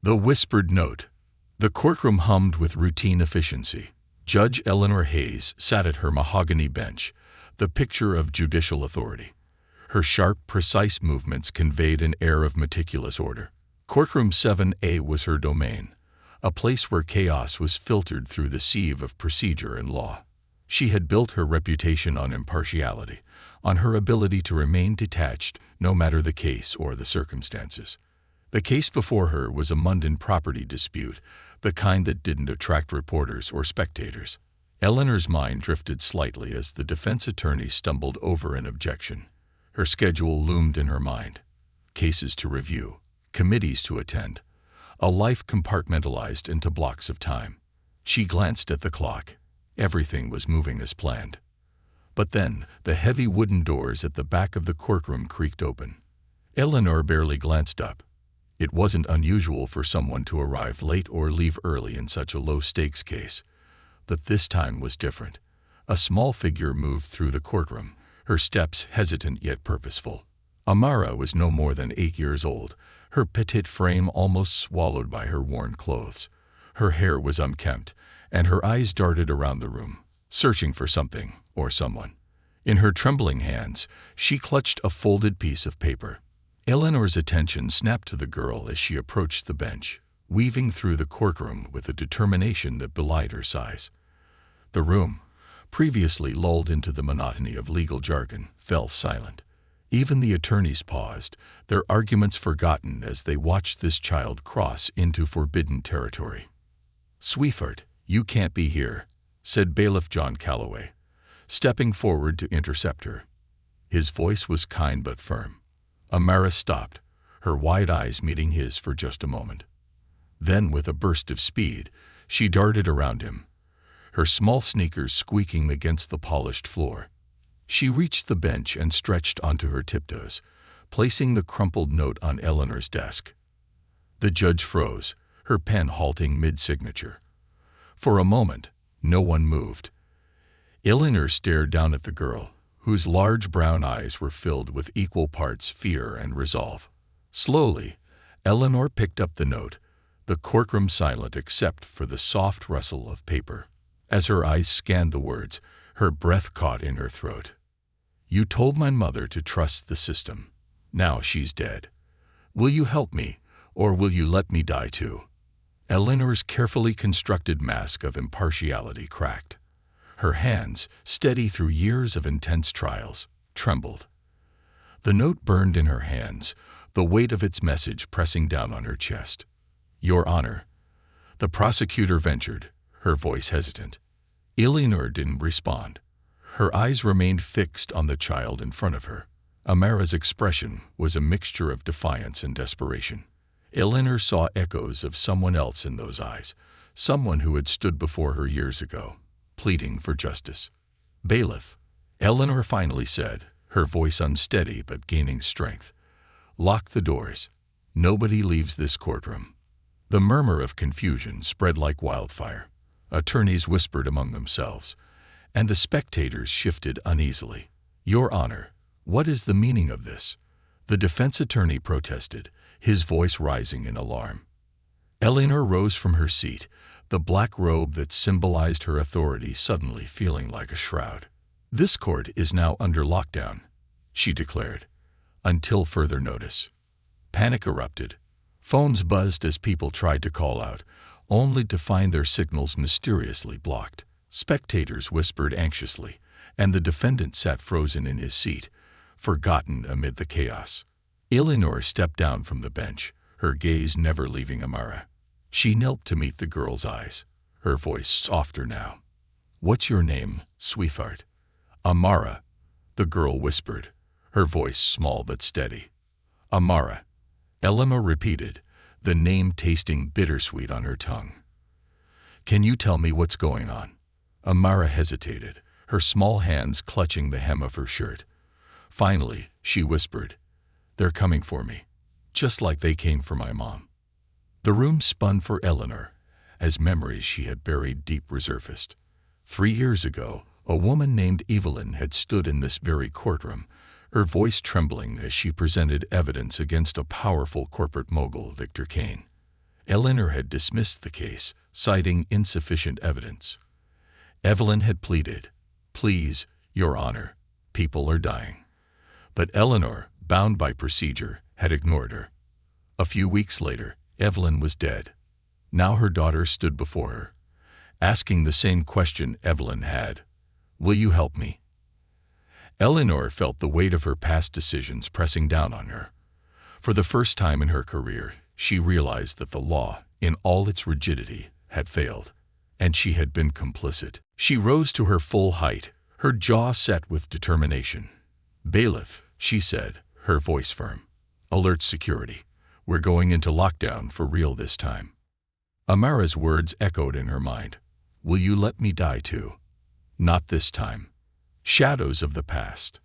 The whispered note. The courtroom hummed with routine efficiency. Judge Eleanor Hayes sat at her mahogany bench, the picture of judicial authority. Her sharp, precise movements conveyed an air of meticulous order. Courtroom 7A was her domain, a place where chaos was filtered through the sieve of procedure and law. She had built her reputation on impartiality, on her ability to remain detached no matter the case or the circumstances. The case before her was a mundane property dispute, the kind that didn't attract reporters or spectators. Eleanor's mind drifted slightly as the defense attorney stumbled over an objection. Her schedule loomed in her mind. Cases to review, committees to attend, a life compartmentalized into blocks of time. She glanced at the clock. Everything was moving as planned. But then, the heavy wooden doors at the back of the courtroom creaked open. Eleanor barely glanced up. It wasn't unusual for someone to arrive late or leave early in such a low-stakes case. But this time was different. A small figure moved through the courtroom, her steps hesitant yet purposeful. Amara was no more than 8 years old, her petite frame almost swallowed by her worn clothes. Her hair was unkempt, and her eyes darted around the room, searching for something or someone. In her trembling hands, she clutched a folded piece of paper. Eleanor's attention snapped to the girl as she approached the bench, weaving through the courtroom with a determination that belied her size. The room, previously lulled into the monotony of legal jargon, fell silent. Even the attorneys paused, their arguments forgotten as they watched this child cross into forbidden territory. "Sweetheart, you can't be here," said Bailiff John Calloway, stepping forward to intercept her. His voice was kind but firm. Amara stopped, her wide eyes meeting his for just a moment. Then, with a burst of speed, she darted around him, her small sneakers squeaking against the polished floor. She reached the bench and stretched onto her tiptoes, placing the crumpled note on Eleanor's desk. The judge froze, her pen halting mid-signature. For a moment, no one moved. Eleanor stared down at the girl, whose large brown eyes were filled with equal parts fear and resolve. Slowly, Eleanor picked up the note, the courtroom silent except for the soft rustle of paper. As her eyes scanned the words, her breath caught in her throat. "You told my mother to trust the system. Now she's dead. Will you help me, or will you let me die too?" Eleanor's carefully constructed mask of impartiality cracked. Her hands, steady through years of intense trials, trembled. The note burned in her hands, the weight of its message pressing down on her chest. "Your Honor." The prosecutor ventured, her voice hesitant. Eleanor didn't respond. Her eyes remained fixed on the child in front of her. Amara's expression was a mixture of defiance and desperation. Eleanor saw echoes of someone else in those eyes, someone who had stood before her years ago, pleading for justice. "Bailiff," Eleanor finally said, her voice unsteady but gaining strength. "Lock the doors. Nobody leaves this courtroom." The murmur of confusion spread like wildfire. Attorneys whispered among themselves, and the spectators shifted uneasily. "Your Honor, what is the meaning of this?" The defense attorney protested, his voice rising in alarm. Eleanor rose from her seat, the black robe that symbolized her authority suddenly feeling like a shroud. "This court is now under lockdown," she declared, "until further notice." Panic erupted. Phones buzzed as people tried to call out, only to find their signals mysteriously blocked. Spectators whispered anxiously, and the defendant sat frozen in his seat, forgotten amid the chaos. Eleanor stepped down from the bench, her gaze never leaving Amara. She knelt to meet the girl's eyes, her voice softer now. "What's your name, sweetheart?" "Amara," the girl whispered, her voice small but steady. "Amara," Eleanor repeated, the name tasting bittersweet on her tongue. "Can you tell me what's going on?" Amara hesitated, her small hands clutching the hem of her shirt. Finally, she whispered, "They're coming for me, just like they came for my mom." The room spun for Eleanor, as memories she had buried deep resurfaced. 3 years ago, a woman named Evelyn had stood in this very courtroom, her voice trembling as she presented evidence against a powerful corporate mogul, Victor Kane. Eleanor had dismissed the case, citing insufficient evidence. Evelyn had pleaded, "Please, Your Honor, people are dying." But Eleanor, bound by procedure, had ignored her. A few weeks later, Evelyn was dead. Now her daughter stood before her, asking the same question Evelyn had. "Will you help me?" Eleanor felt the weight of her past decisions pressing down on her. For the first time in her career, she realized that the law, in all its rigidity, had failed, and she had been complicit. She rose to her full height, her jaw set with determination. "Bailiff," she said, her voice firm. "Alert security. We're going into lockdown for real this time." Amara's words echoed in her mind. "Will you let me die too?" "Not this time." Shadows of the past.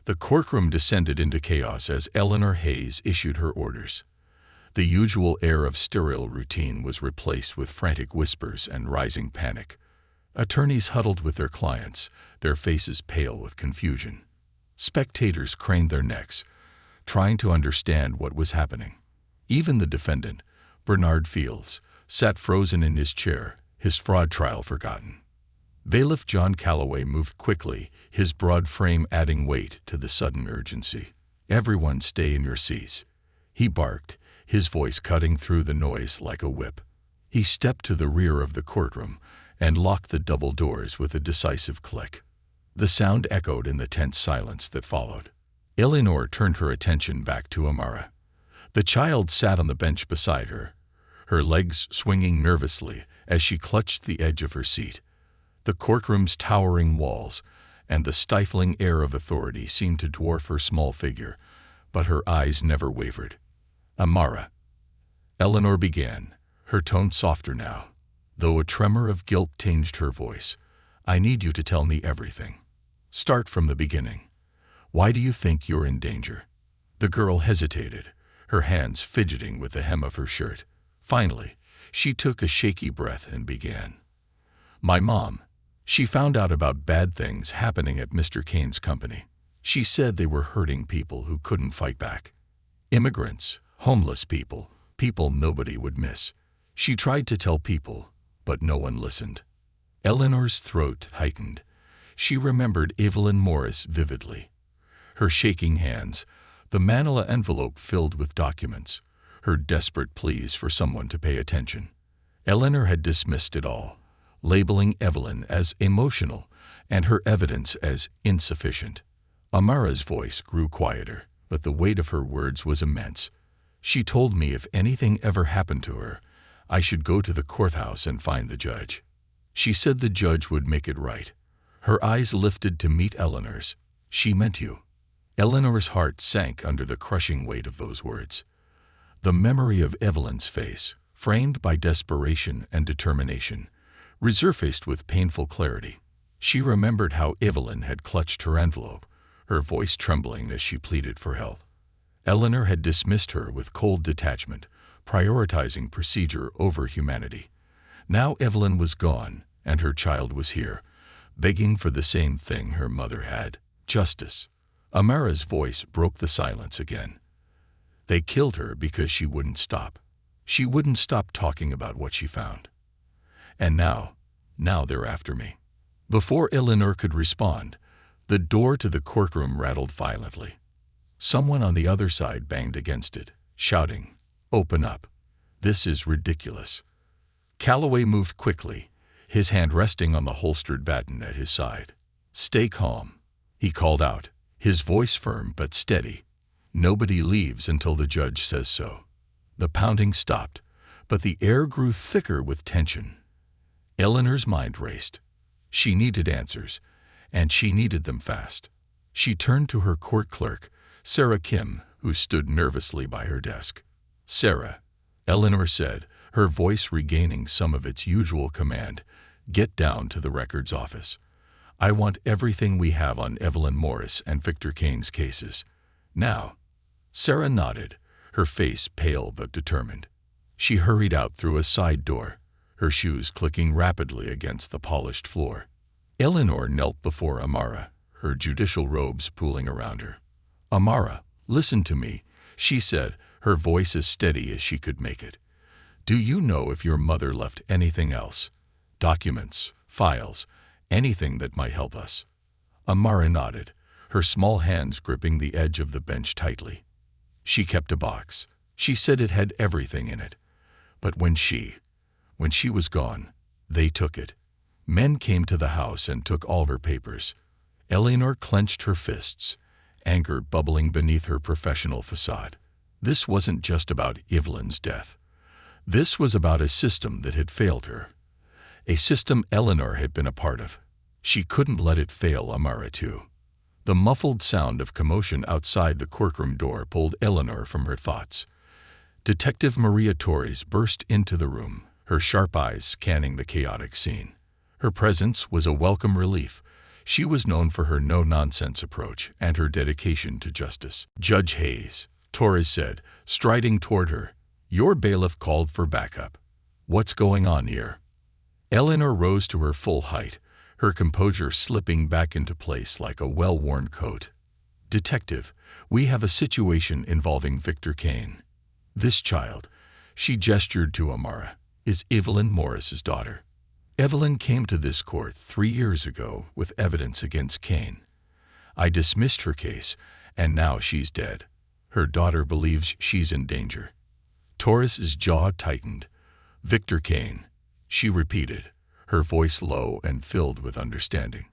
The courtroom descended into chaos as Eleanor Hayes issued her orders. The usual air of sterile routine was replaced with frantic whispers and rising panic. Attorneys huddled with their clients, their faces pale with confusion. Spectators craned their necks, trying to understand what was happening. Even the defendant, Bernard Fields, sat frozen in his chair, his fraud trial forgotten. Bailiff John Calloway moved quickly, his broad frame adding weight to the sudden urgency. "Everyone stay in your seats," he barked, his voice cutting through the noise like a whip. He stepped to the rear of the courtroom and locked the double doors with a decisive click. The sound echoed in the tense silence that followed. Eleanor turned her attention back to Amara. The child sat on the bench beside her, her legs swinging nervously as she clutched the edge of her seat. The courtroom's towering walls and the stifling air of authority seemed to dwarf her small figure, but her eyes never wavered. "Amara," Eleanor began, her tone softer now, though a tremor of guilt tinged her voice. "I need you to tell me everything. Start from the beginning. Why do you think you're in danger?" The girl hesitated, her hands fidgeting with the hem of her shirt. Finally, she took a shaky breath and began. "My mom. She found out about bad things happening at Mr. Kane's company. She said they were hurting people who couldn't fight back. Immigrants, homeless people, people nobody would miss. She tried to tell people, but no one listened." Eleanor's throat tightened. She remembered Evelyn Morris vividly. Her shaking hands, the manila envelope filled with documents, her desperate pleas for someone to pay attention. Eleanor had dismissed it all, labeling Evelyn as emotional and her evidence as insufficient. Amara's voice grew quieter, but the weight of her words was immense. "She told me if anything ever happened to her, I should go to the courthouse and find the judge. She said the judge would make it right." Her eyes lifted to meet Eleanor's. "She meant you." Eleanor's heart sank under the crushing weight of those words. The memory of Evelyn's face, framed by desperation and determination, resurfaced with painful clarity. She remembered how Evelyn had clutched her envelope, her voice trembling as she pleaded for help. Eleanor had dismissed her with cold detachment, prioritizing procedure over humanity. Now Evelyn was gone, and her child was here, begging for the same thing her mother had: justice. Amara's voice broke the silence again. "They killed her because she wouldn't stop. She wouldn't stop talking about what she found. And now they're after me." Before Eleanor could respond, the door to the courtroom rattled violently. Someone on the other side banged against it, shouting, "Open up. This is ridiculous." Calloway moved quickly, his hand resting on the holstered baton at his side. "Stay calm," he called out, his voice firm but steady. "Nobody leaves until the judge says so." The pounding stopped, but the air grew thicker with tension. Eleanor's mind raced. She needed answers, and she needed them fast. She turned to her court clerk, Sarah Kim, who stood nervously by her desk. "Sarah," Eleanor said, her voice regaining some of its usual command, "get down to the records office. I want everything we have on Evelyn Morris and Victor Kane's cases. Now." Sarah nodded, her face pale but determined. She hurried out through a side door, her shoes clicking rapidly against the polished floor. Eleanor knelt before Amara, her judicial robes pooling around her. "Amara, listen to me," she said, her voice as steady as she could make it. Do you know if your mother left anything else? Documents, files, anything that might help us?" Amara nodded, her small hands gripping the edge of the bench tightly. "She kept a box. She said it had everything in it. But when she was gone, they took it. Men came to the house and took all her papers." Eleanor clenched her fists, anger bubbling beneath her professional facade. This wasn't just about Evelyn's death. This was about a system that had failed her. A system Eleanor had been a part of. She couldn't let it fail Amara too. The muffled sound of commotion outside the courtroom door pulled Eleanor from her thoughts. Detective Maria Torres burst into the room, her sharp eyes scanning the chaotic scene. Her presence was a welcome relief. She was known for her no-nonsense approach and her dedication to justice. "Judge Hayes," Torres said, striding toward her, "your bailiff called for backup. What's going on here?" Eleanor rose to her full height, her composure slipping back into place like a well-worn coat. "Detective, we have a situation involving Victor Kane. This child," she gestured to Amara, "is Evelyn Morris's daughter. Evelyn came to this court 3 years ago with evidence against Kane. I dismissed her case, and now she's dead. Her daughter believes she's in danger." Torres's jaw tightened. "Victor Kane," she repeated, her voice low and filled with understanding.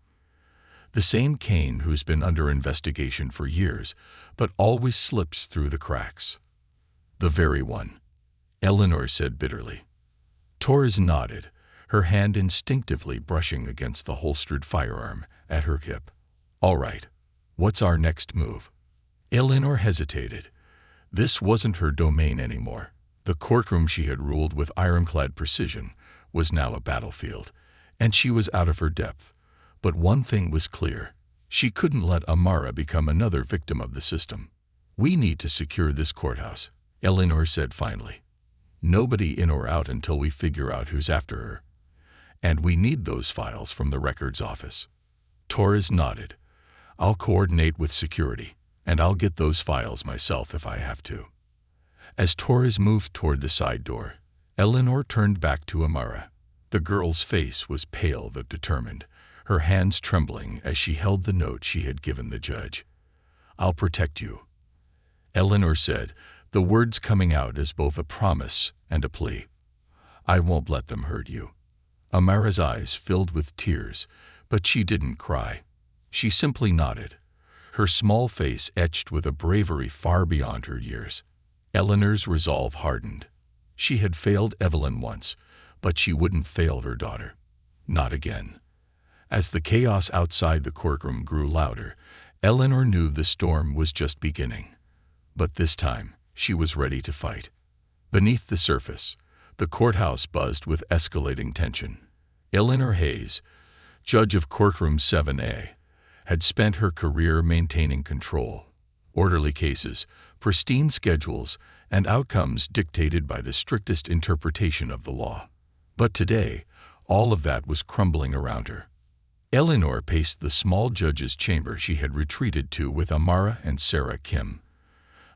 "The same Kane who's been under investigation for years, but always slips through the cracks." "The very one," Eleanor said bitterly. Torres nodded, her hand instinctively brushing against the holstered firearm at her hip. "All right, what's our next move?" Eleanor hesitated. This wasn't her domain anymore. The courtroom she had ruled with ironclad precision was now a battlefield, and she was out of her depth. But one thing was clear. She couldn't let Amara become another victim of the system. "We need to secure this courthouse," Eleanor said finally. "Nobody in or out until we figure out who's after her. And we need those files from the records office." Torres nodded. "I'll coordinate with security, and I'll get those files myself if I have to." As Torres moved toward the side door, Eleanor turned back to Amara. The girl's face was pale but determined, her hands trembling as she held the note she had given the judge. "I'll protect you," Eleanor said, the words coming out as both a promise and a plea. "I won't let them hurt you." Amara's eyes filled with tears, but she didn't cry. She simply nodded, her small face etched with a bravery far beyond her years. Eleanor's resolve hardened. She had failed Evelyn once, but she wouldn't fail her daughter. Not again. As the chaos outside the courtroom grew louder, Eleanor knew the storm was just beginning. But this time, she was ready to fight. Beneath the surface, the courthouse buzzed with escalating tension. Eleanor Hayes, judge of courtroom 7A, had spent her career maintaining control. Orderly cases, pristine schedules, and outcomes dictated by the strictest interpretation of the law. But today, all of that was crumbling around her. Eleanor paced the small judge's chamber she had retreated to with Amara and Sarah Kim.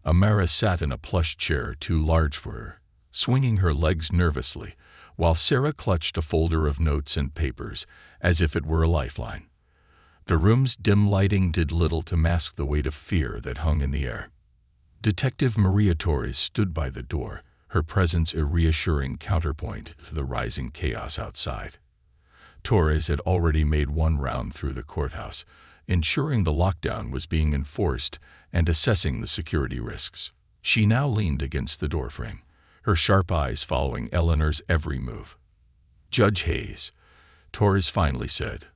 Amara sat in a plush chair too large for her, swinging her legs nervously, while Sarah clutched a folder of notes and papers as if it were a lifeline. The room's dim lighting did little to mask the weight of fear that hung in the air. Detective Maria Torres stood by the door, her presence a reassuring counterpoint to the rising chaos outside. Torres had already made one round through the courthouse, ensuring the lockdown was being enforced and assessing the security risks. She now leaned against the doorframe, her sharp eyes following Eleanor's every move. "Judge Hayes," Torres finally said,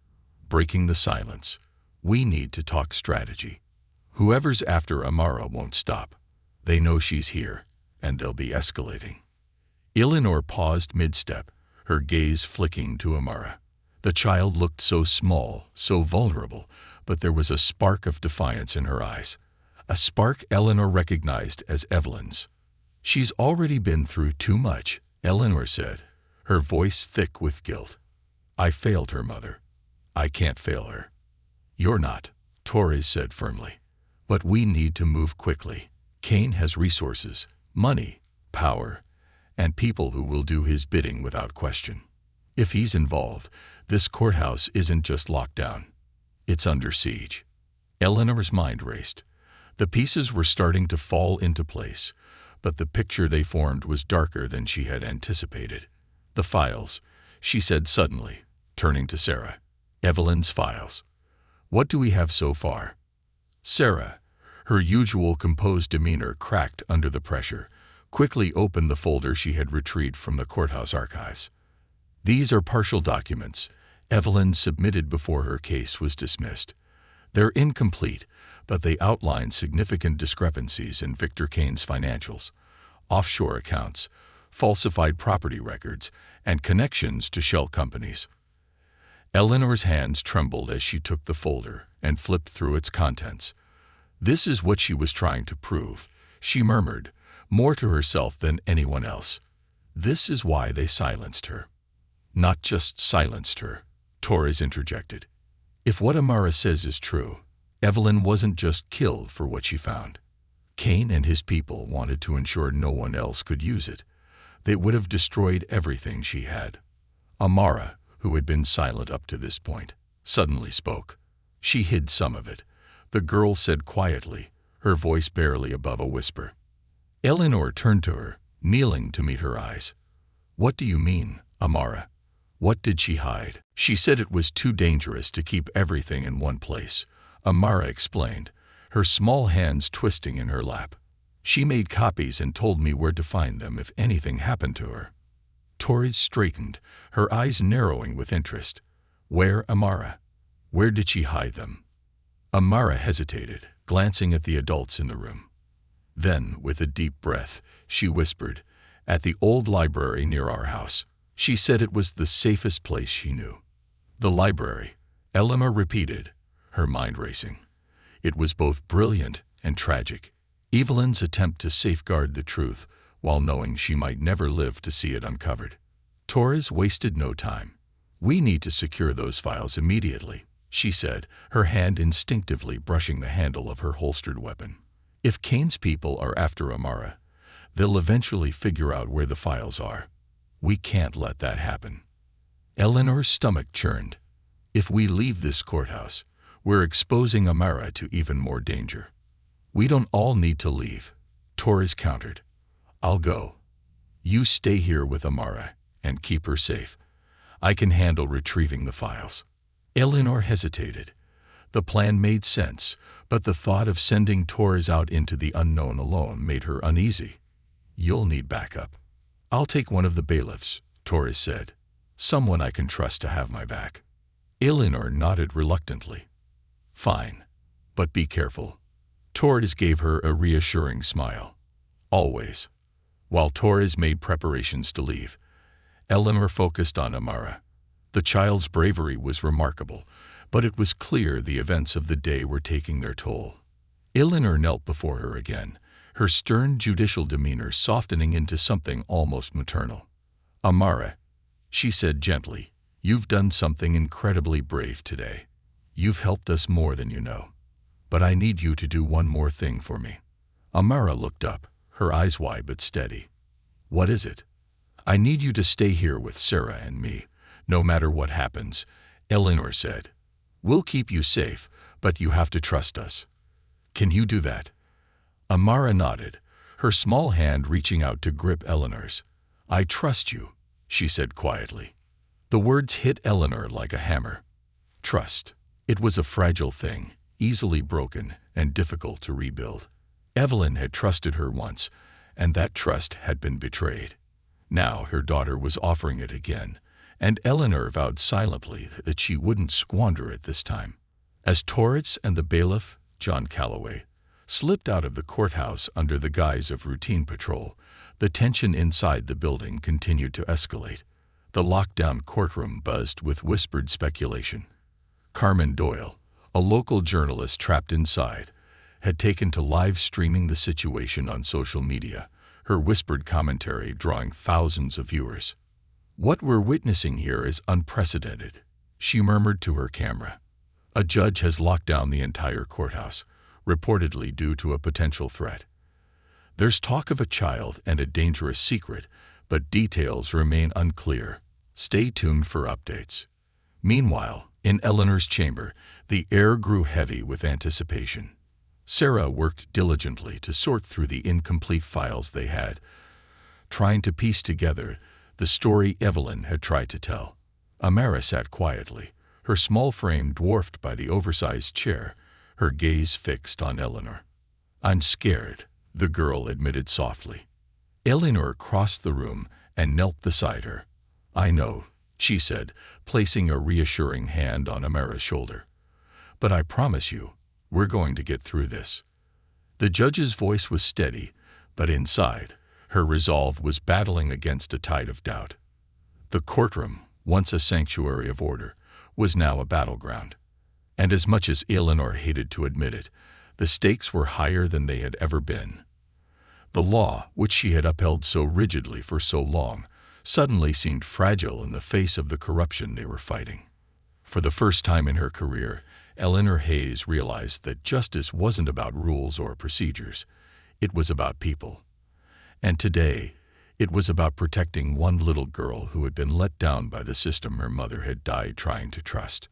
breaking the silence, "we need to talk strategy. Whoever's after Amara won't stop. They know she's here, and they'll be escalating." Eleanor paused mid-step, her gaze flicking to Amara. The child looked so small, so vulnerable, but there was a spark of defiance in her eyes. A spark Eleanor recognized as Evelyn's. "She's already been through too much," Eleanor said, her voice thick with guilt. "I failed her, Mother. I can't fail her." "You're not," Torres said firmly. "But we need to move quickly. Kane has resources, money, power, and people who will do his bidding without question. If he's involved, this courthouse isn't just locked down. It's under siege. Eleanor's mind raced. The pieces were starting to fall into place, but the picture they formed was darker than she had anticipated. The files, she said suddenly, turning to Sarah. Evelyn's files. What do we have so far? Sarah, her usual composed demeanor cracked under the pressure, quickly opened the folder she had retrieved from the courthouse archives. These are partial documents Evelyn submitted before her case was dismissed. They're incomplete, but they outline significant discrepancies in Victor Kane's financials, offshore accounts, falsified property records, and connections to shell companies. Eleanor's hands trembled as she took the folder and flipped through its contents. This is what she was trying to prove, she murmured, more to herself than anyone else. This is why they silenced her. Not just silenced her, Torres interjected. If what Amara says is true, Evelyn wasn't just killed for what she found. Kane and his people wanted to ensure no one else could use it. They would have destroyed everything she had. Amara, who had been silent up to this point, suddenly spoke. She hid some of it, the girl said quietly, her voice barely above a whisper. Eleanor turned to her, kneeling to meet her eyes. What do you mean, Amara? What did she hide? She said it was too dangerous to keep everything in one place, Amara explained, her small hands twisting in her lap. She made copies and told me where to find them if anything happened to her. Torres straightened, her eyes narrowing with interest. Where, Amara? Where did she hide them? Amara hesitated, glancing at the adults in the room. Then, with a deep breath, she whispered, at the old library near our house. She said it was the safest place she knew. The library, Eleanor repeated, her mind racing. It was both brilliant and tragic. Evelyn's attempt to safeguard the truth, while knowing she might never live to see it uncovered. Torres wasted no time. We need to secure those files immediately, she said, her hand instinctively brushing the handle of her holstered weapon. If Kane's people are after Amara, they'll eventually figure out where the files are. We can't let that happen. Eleanor's stomach churned. If we leave this courthouse, we're exposing Amara to even more danger. We don't all need to leave, Torres countered. I'll go. You stay here with Amara and keep her safe. I can handle retrieving the files. Eleanor hesitated. The plan made sense, but the thought of sending Torres out into the unknown alone made her uneasy. You'll need backup. I'll take one of the bailiffs, Torres said. Someone I can trust to have my back. Eleanor nodded reluctantly. Fine, but be careful. Torres gave her a reassuring smile. Always. While Torres made preparations to leave, Eleanor focused on Amara. The child's bravery was remarkable, but it was clear the events of the day were taking their toll. Eleanor knelt before her again, her stern judicial demeanor softening into something almost maternal. Amara, she said gently, you've done something incredibly brave today. You've helped us more than you know. But I need you to do one more thing for me. Amara looked up, her eyes wide but steady. What is it? I need you to stay here with Sarah and me, no matter what happens, Eleanor said. We'll keep you safe, but you have to trust us. Can you do that? Amara nodded, her small hand reaching out to grip Eleanor's. I trust you, she said quietly. The words hit Eleanor like a hammer. Trust. It was a fragile thing, easily broken and difficult to rebuild. Evelyn had trusted her once, and that trust had been betrayed. Now her daughter was offering it again, and Eleanor vowed silently that she wouldn't squander it this time. As Torres and the bailiff, John Calloway, slipped out of the courthouse under the guise of routine patrol, the tension inside the building continued to escalate. The lockdown courtroom buzzed with whispered speculation. Carmen Doyle, a local journalist trapped inside, had taken to live streaming the situation on social media, her whispered commentary drawing thousands of viewers. What we're witnessing here is unprecedented, she murmured to her camera. A judge has locked down the entire courthouse, reportedly due to a potential threat. There's talk of a child and a dangerous secret, but details remain unclear. Stay tuned for updates. Meanwhile, in Eleanor's chamber, the air grew heavy with anticipation. Sarah worked diligently to sort through the incomplete files they had, trying to piece together the story Evelyn had tried to tell. Amara sat quietly, her small frame dwarfed by the oversized chair, her gaze fixed on Eleanor. "I'm scared," the girl admitted softly. Eleanor crossed the room and knelt beside her. "I know," she said, placing a reassuring hand on Amara's shoulder. "But I promise you, we're going to get through this." The judge's voice was steady, but inside, her resolve was battling against a tide of doubt. The courtroom, once a sanctuary of order, was now a battleground. And as much as Eleanor hated to admit it, the stakes were higher than they had ever been. The law, which she had upheld so rigidly for so long, suddenly seemed fragile in the face of the corruption they were fighting. For the first time in her career, Eleanor Hayes realized that justice wasn't about rules or procedures. It was about people. And today, it was about protecting one little girl who had been let down by the system her mother had died trying to trust.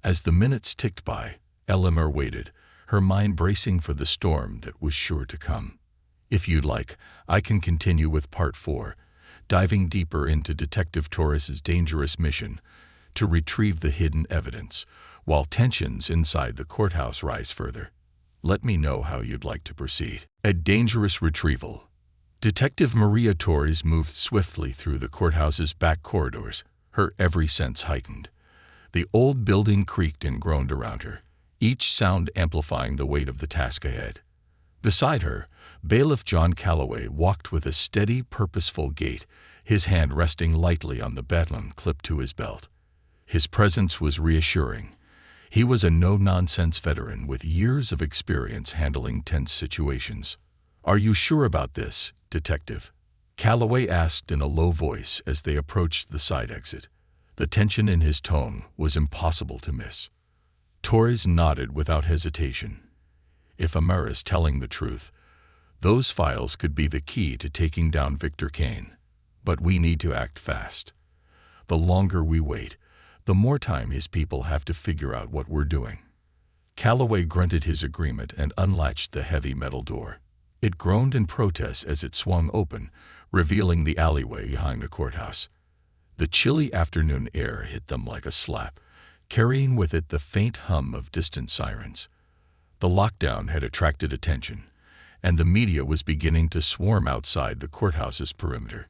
As the minutes ticked by, Eleanor waited, her mind bracing for the storm that was sure to come. If you'd like, I can continue with Part 4, diving deeper into Detective Torres's dangerous mission to retrieve the hidden evidence, while tensions inside the courthouse rise further. Let me know how you'd like to proceed. A dangerous retrieval. Detective Maria Torres moved swiftly through the courthouse's back corridors, her every sense heightened. The old building creaked and groaned around her, each sound amplifying the weight of the task ahead. Beside her, Bailiff John Calloway walked with a steady, purposeful gait, his hand resting lightly on the baton clipped to his belt. His presence was reassuring. He was a no-nonsense veteran with years of experience handling tense situations. "Are you sure about this, Detective?" Calloway asked in a low voice as they approached the side exit. The tension in his tone was impossible to miss. Torres nodded without hesitation. If Amara's telling the truth, those files could be the key to taking down Victor Kane. But we need to act fast. The longer we wait, the more time his people have to figure out what we're doing. Calloway grunted his agreement and unlatched the heavy metal door. It groaned in protest as it swung open, revealing the alleyway behind the courthouse. The chilly afternoon air hit them like a slap, carrying with it the faint hum of distant sirens. The lockdown had attracted attention, and the media was beginning to swarm outside the courthouse's perimeter.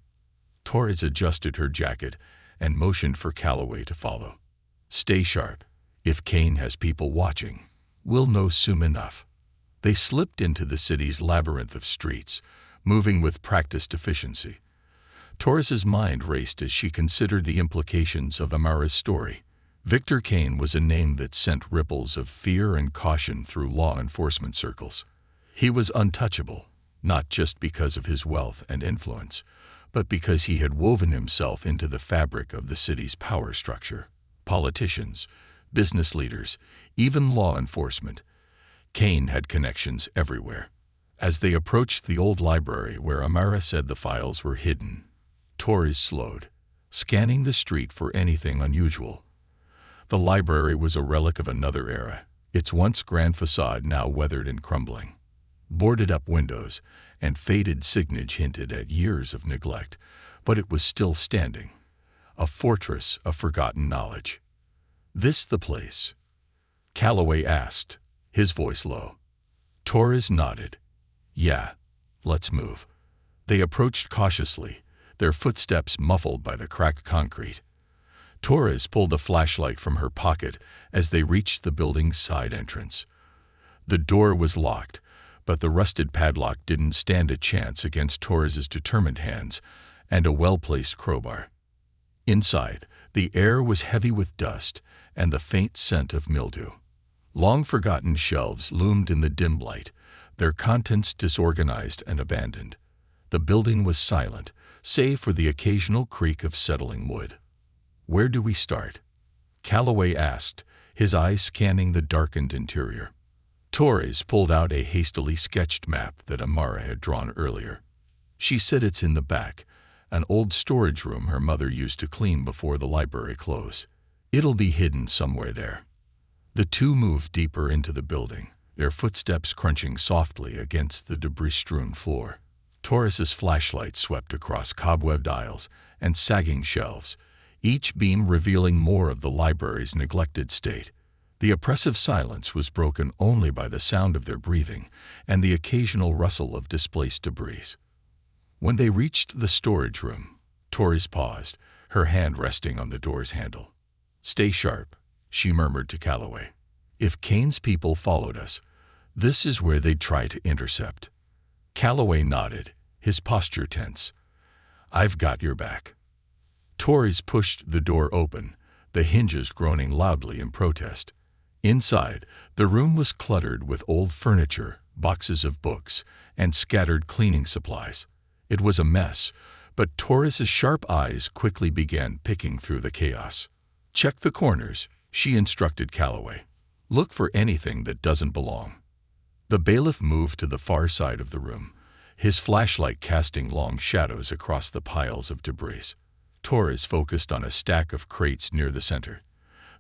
Torres adjusted her jacket and motioned for Calloway to follow. "Stay sharp. If Kane has people watching, we'll know soon enough." They slipped into the city's labyrinth of streets, moving with practiced efficiency. Torres's mind raced as she considered the implications of Amara's story. Victor Kane was a name that sent ripples of fear and caution through law enforcement circles. He was untouchable, not just because of his wealth and influence, but because he had woven himself into the fabric of the city's power structure. Politicians, business leaders, even law enforcement. Kane had connections everywhere. As they approached the old library where Amara said the files were hidden, Torres slowed, scanning the street for anything unusual. The library was a relic of another era, its once grand facade now weathered and crumbling. Boarded-up windows and faded signage hinted at years of neglect, but it was still standing, a fortress of forgotten knowledge. "This the place?" Calloway asked, his voice low. Torres nodded. "Yeah, let's move." They approached cautiously, their footsteps muffled by the cracked concrete. Torres pulled a flashlight from her pocket as they reached the building's side entrance. The door was locked, but the rusted padlock didn't stand a chance against Torres's determined hands and a well-placed crowbar. Inside, the air was heavy with dust and the faint scent of mildew. Long-forgotten shelves loomed in the dim light, their contents disorganized and abandoned. The building was silent, save for the occasional creak of settling wood. "Where do we start?" Calloway asked, his eyes scanning the darkened interior. Torres pulled out a hastily sketched map that Amara had drawn earlier. She said it's in the back, an old storage room her mother used to clean before the library closed. It'll be hidden somewhere there. The two moved deeper into the building, their footsteps crunching softly against the debris-strewn floor. Taurus's flashlight swept across cobwebbed aisles and sagging shelves, each beam revealing more of the library's neglected state. The oppressive silence was broken only by the sound of their breathing and the occasional rustle of displaced debris. When they reached the storage room, Taurus paused, her hand resting on the door's handle. "Stay sharp," she murmured to Calloway. "If Kane's people followed us, this is where they'd try to intercept." Calloway nodded, his posture tense. "I've got your back." Taurus pushed the door open, the hinges groaning loudly in protest. Inside, the room was cluttered with old furniture, boxes of books, and scattered cleaning supplies. It was a mess, but Taurus's sharp eyes quickly began picking through the chaos. "Check the corners," she instructed Calloway. "Look for anything that doesn't belong." The bailiff moved to the far side of the room, his flashlight casting long shadows across the piles of debris. Taurus focused on a stack of crates near the center.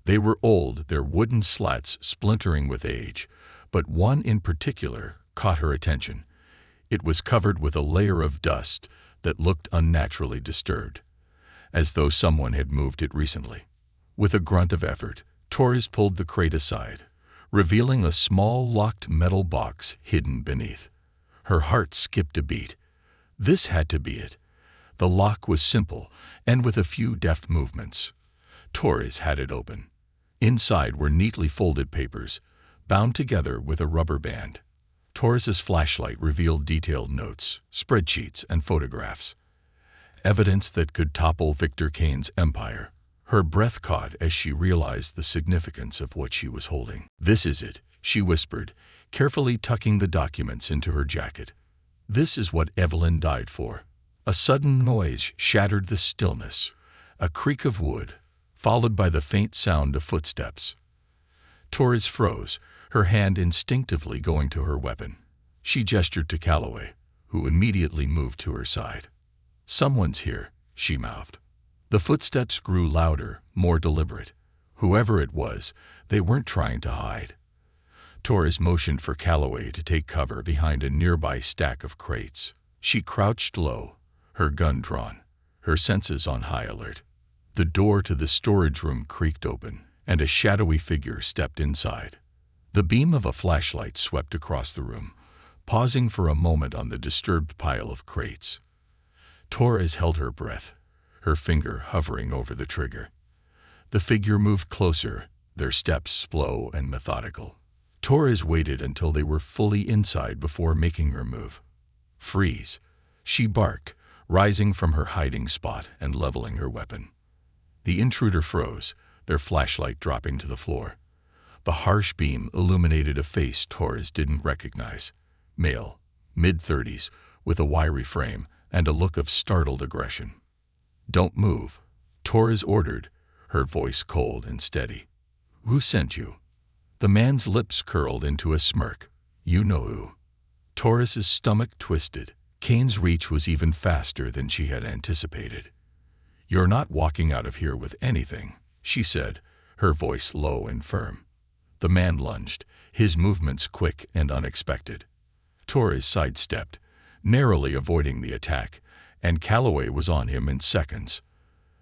They were old, their wooden slats splintering with age, but one in particular caught her attention. It was covered with a layer of dust that looked unnaturally disturbed, as though someone had moved it recently. With a grunt of effort, Taurus pulled the crate aside, revealing a small locked metal box hidden beneath. Her heart skipped a beat. This had to be it. The lock was simple, and with a few deft movements, Taurus had it open. Inside were neatly folded papers, bound together with a rubber band. Taurus's flashlight revealed detailed notes, spreadsheets, and photographs. Evidence that could topple Victor Kane's empire. Her breath caught as she realized the significance of what she was holding. "This is it," she whispered, carefully tucking the documents into her jacket. "This is what Evelyn died for." A sudden noise shattered the stillness, a creak of wood, followed by the faint sound of footsteps. Taurus froze, her hand instinctively going to her weapon. She gestured to Calloway, who immediately moved to her side. "Someone's here," she mouthed. The footsteps grew louder, more deliberate. Whoever it was, they weren't trying to hide. Taurus motioned for Calloway to take cover behind a nearby stack of crates. She crouched low, her gun drawn, her senses on high alert. The door to the storage room creaked open, and a shadowy figure stepped inside. The beam of a flashlight swept across the room, pausing for a moment on the disturbed pile of crates. Taurus held her breath, her finger hovering over the trigger. The figure moved closer, their steps slow and methodical. Taurus waited until they were fully inside before making her move. "Freeze," she barked, rising from her hiding spot and leveling her weapon. The intruder froze, their flashlight dropping to the floor. The harsh beam illuminated a face Taurus didn't recognize. Male, mid-30s, with a wiry frame and a look of startled aggression. "Don't move," Taurus ordered, her voice cold and steady. "Who sent you?" The man's lips curled into a smirk. "You know who." Taurus's stomach twisted. Kane's reach was even faster than she had anticipated. "You're not walking out of here with anything," she said, her voice low and firm. The man lunged, his movements quick and unexpected. Taurus sidestepped, narrowly avoiding the attack, and Calloway was on him in seconds.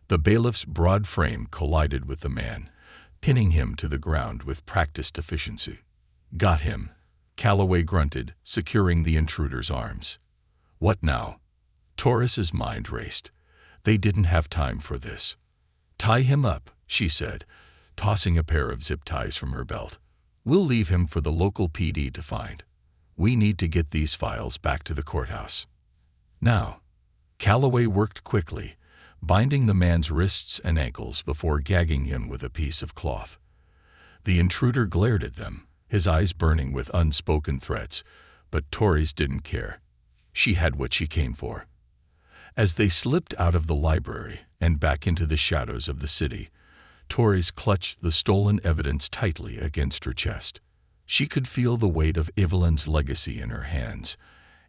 The bailiff's broad frame collided with the man, pinning him to the ground with practiced efficiency. "Got him," Calloway grunted, securing the intruder's arms. "What now?" Taurus's mind raced. They didn't have time for this. "Tie him up," she said, tossing a pair of zip ties from her belt. "We'll leave him for the local PD to find. We need to get these files back to the courthouse." Now, Calloway worked quickly, binding the man's wrists and ankles before gagging him with a piece of cloth. The intruder glared at them, his eyes burning with unspoken threats, but Taurus didn't care. She had what she came for. As they slipped out of the library and back into the shadows of the city, Taurus clutched the stolen evidence tightly against her chest. She could feel the weight of Evelyn's legacy in her hands,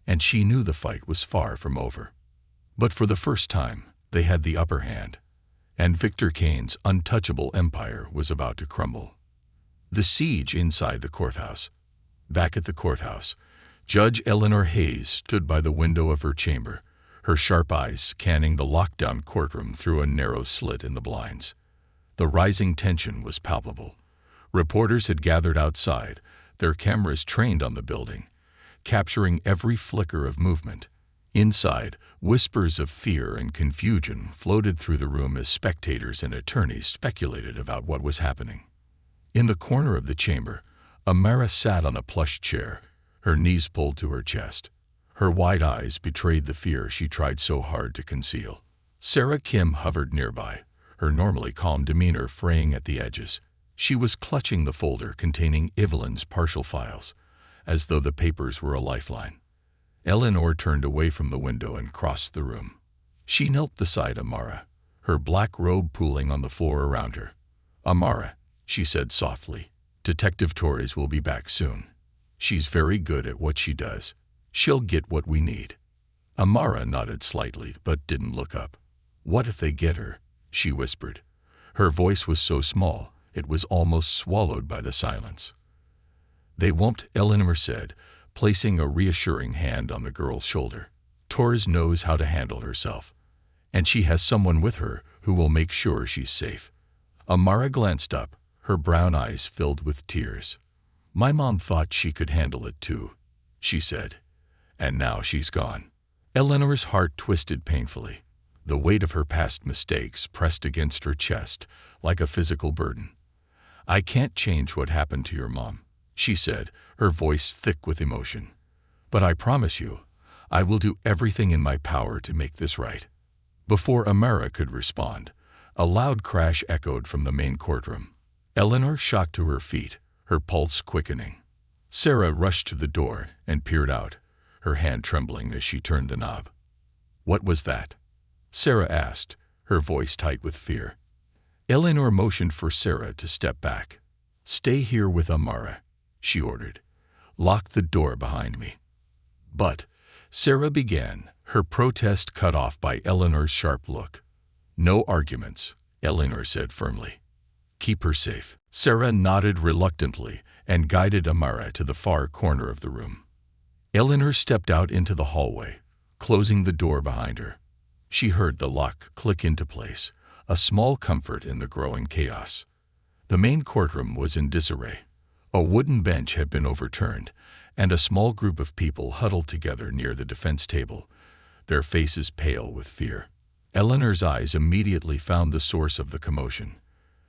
and she knew the fight was far from over. But for the first time, they had the upper hand, and Victor Kane's untouchable empire was about to crumble. The siege inside the courthouse. Back at the courthouse, Judge Eleanor Hayes stood by the window of her chamber, her sharp eyes scanning the lockdown courtroom through a narrow slit in the blinds. The rising tension was palpable. Reporters had gathered outside, their cameras trained on the building, capturing every flicker of movement. Inside, whispers of fear and confusion floated through the room as spectators and attorneys speculated about what was happening. In the corner of the chamber, Amara sat on a plush chair, her knees pulled to her chest. Her wide eyes betrayed the fear she tried so hard to conceal. Sarah Kim hovered nearby, her normally calm demeanor fraying at the edges. She was clutching the folder containing Evelyn's partial files, as though the papers were a lifeline. Eleanor turned away from the window and crossed the room. She knelt beside Amara, her black robe pooling on the floor around her. "Amara," she said softly, "Detective Torres will be back soon. She's very good at what she does. She'll get what we need." Amara nodded slightly but didn't look up. "What if they get her?" she whispered. Her voice was so small, it was almost swallowed by the silence. "They won't," Eleanor said, placing a reassuring hand on the girl's shoulder. "Torres knows how to handle herself, and she has someone with her who will make sure she's safe." Amara glanced up, her brown eyes filled with tears. "My mom thought she could handle it too," she said, "and now she's gone." Eleanor's heart twisted painfully. The weight of her past mistakes pressed against her chest like a physical burden. "I can't change what happened to your mom," she said, her voice thick with emotion. "But I promise you, I will do everything in my power to make this right." Before Amara could respond, a loud crash echoed from the main courtroom. Eleanor shot to her feet, her pulse quickening. Sarah rushed to the door and peered out, her hand trembling as she turned the knob. "What was that?" Sarah asked, her voice tight with fear. Eleanor motioned for Sarah to step back. "Stay here with Amara," she ordered. "Lock the door behind me." "But," Sarah began, her protest cut off by Eleanor's sharp look. "No arguments," Eleanor said firmly. "Keep her safe." Sarah nodded reluctantly and guided Amara to the far corner of the room. Eleanor stepped out into the hallway, closing the door behind her. She heard the lock click into place, a small comfort in the growing chaos. The main courtroom was in disarray. A wooden bench had been overturned, and a small group of people huddled together near the defense table, their faces pale with fear. Eleanor's eyes immediately found the source of the commotion.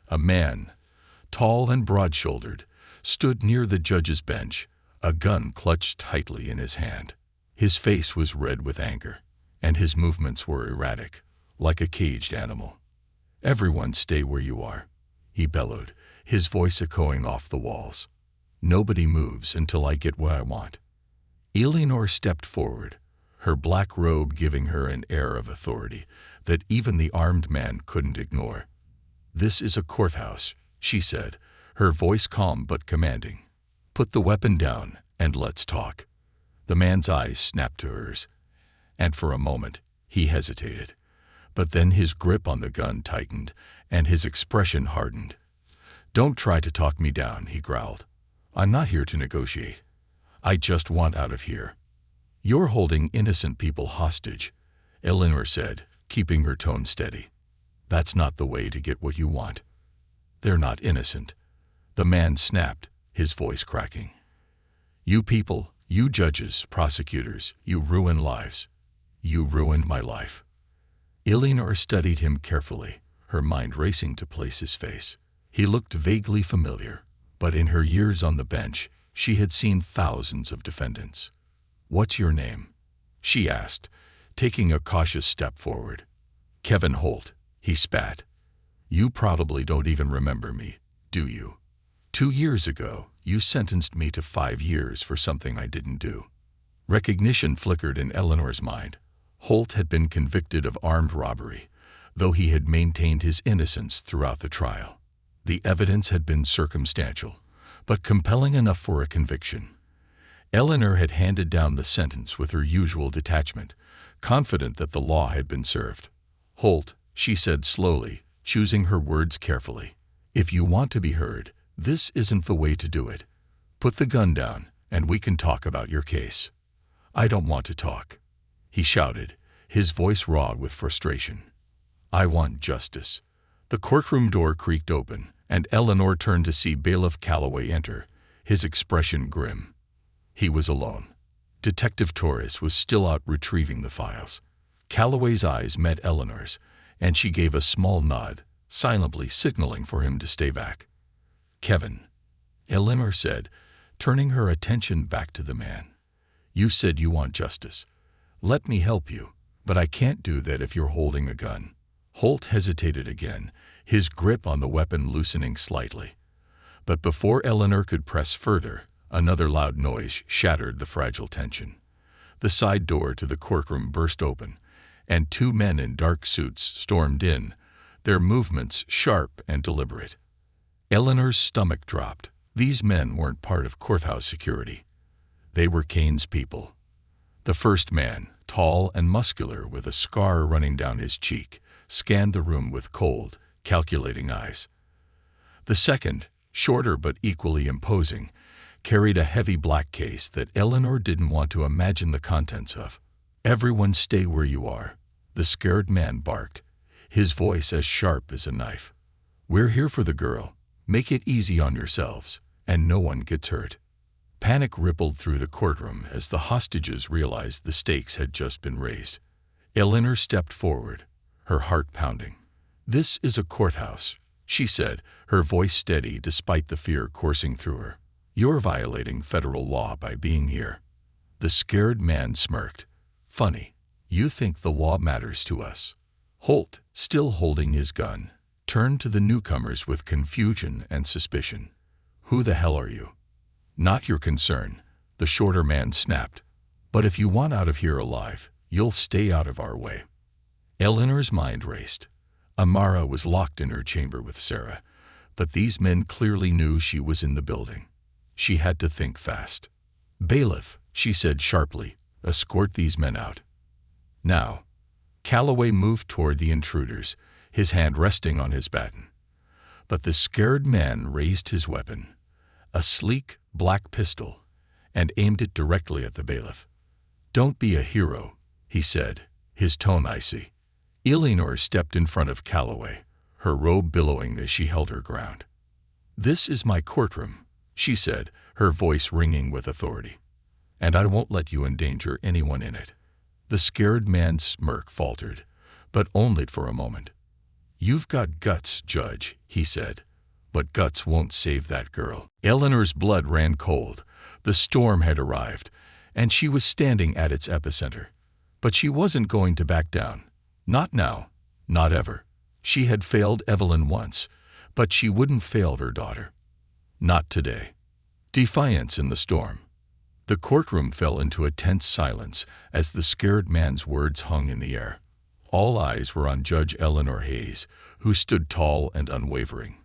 A man, tall and broad-shouldered, stood near the judge's bench, a gun clutched tightly in his hand. His face was red with anger, and his movements were erratic, like a caged animal. "Everyone stay where you are," he bellowed, his voice echoing off the walls. "Nobody moves until I get what I want." Eleanor stepped forward, her black robe giving her an air of authority that even the armed man couldn't ignore. "This is a courthouse," she said, her voice calm but commanding. "Put the weapon down and let's talk." The man's eyes snapped to hers, and for a moment he hesitated. But then his grip on the gun tightened, and his expression hardened. "Don't try to talk me down," he growled. "I'm not here to negotiate. I just want out of here." "You're holding innocent people hostage," Eleanor said, keeping her tone steady. "That's not the way to get what you want." "They're not innocent," the man snapped, his voice cracking. "You people, you judges, prosecutors, you ruin lives. You ruined my life." Eleanor studied him carefully, her mind racing to place his face. He looked vaguely familiar, but in her years on the bench, she had seen thousands of defendants. "What's your name?" she asked, taking a cautious step forward. "Kevin Holt," he spat. "You probably don't even remember me, do you? 2 years ago, you sentenced me to 5 years for something I didn't do." Recognition flickered in Eleanor's mind. Holt had been convicted of armed robbery, though he had maintained his innocence throughout the trial. The evidence had been circumstantial, but compelling enough for a conviction. Eleanor had handed down the sentence with her usual detachment, confident that the law had been served. "Holt," she said slowly, choosing her words carefully. "If you want to be heard, this isn't the way to do it. Put the gun down, and we can talk about your case." "I don't want to talk," he shouted, his voice raw with frustration. "I want justice." The courtroom door creaked open, and Eleanor turned to see Bailiff Calloway enter, his expression grim. He was alone. Detective Torres was still out retrieving the files. Calloway's eyes met Eleanor's, and she gave a small nod, silently signaling for him to stay back. "Kevin," Eleanor said, turning her attention back to the man. "You said you want justice. Let me help you, but I can't do that if you're holding a gun." Holt hesitated again, his grip on the weapon loosening slightly. But before Eleanor could press further, another loud noise shattered the fragile tension. The side door to the courtroom burst open, and two men in dark suits stormed in, their movements sharp and deliberate. Eleanor's stomach dropped. These men weren't part of Courthouse security. They were Kane's people. The first man, tall and muscular with a scar running down his cheek, scanned the room with cold, calculating eyes. The second, shorter but equally imposing, carried a heavy black case that Eleanor didn't want to imagine the contents of. "Everyone stay where you are," the scared man barked, his voice as sharp as a knife. "We're here for the girl. Make it easy on yourselves, and no one gets hurt." Panic rippled through the courtroom as the hostages realized the stakes had just been raised. Eleanor stepped forward, her heart pounding. "This is a courthouse," she said, her voice steady despite the fear coursing through her. "You're violating federal law by being here." The scared man smirked. "Funny. You think the law matters to us." Holt, still holding his gun, turned to the newcomers with confusion and suspicion. "Who the hell are you?" "Not your concern," the shorter man snapped. "But if you want out of here alive, you'll stay out of our way." Eleanor's mind raced. Amara was locked in her chamber with Sarah, but these men clearly knew she was in the building. She had to think fast. "Bailiff," she said sharply, "escort these men out." "Now." Calloway moved toward the intruders, his hand resting on his baton. But the scared man raised his weapon, a sleek, black pistol, and aimed it directly at the bailiff. "Don't be a hero," he said, his tone icy. Eleanor stepped in front of Calloway, her robe billowing as she held her ground. "This is my courtroom," she said, her voice ringing with authority. "And I won't let you endanger anyone in it." The scared man's smirk faltered, but only for a moment. "You've got guts, Judge," he said, "but guts won't save that girl." Eleanor's blood ran cold. The storm had arrived, and she was standing at its epicenter. But she wasn't going to back down. Not now, not ever. She had failed Evelyn once, but she wouldn't fail her daughter. Not today. Defiance in the storm. The courtroom fell into a tense silence as the scared man's words hung in the air. All eyes were on Judge Eleanor Hayes, who stood tall and unwavering,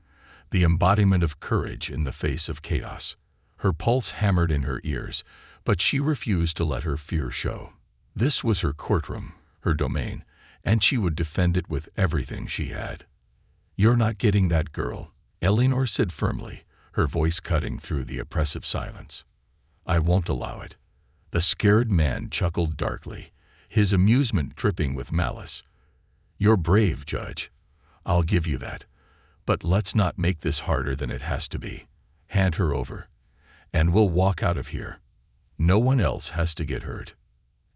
the embodiment of courage in the face of chaos. Her pulse hammered in her ears, but she refused to let her fear show. This was her courtroom, her domain, and she would defend it with everything she had. "You're not getting that girl," Eleanor said firmly, her voice cutting through the oppressive silence. "I won't allow it." The scared man chuckled darkly, his amusement dripping with malice. "You're brave, Judge. I'll give you that. But let's not make this harder than it has to be. Hand her over, and we'll walk out of here. No one else has to get hurt."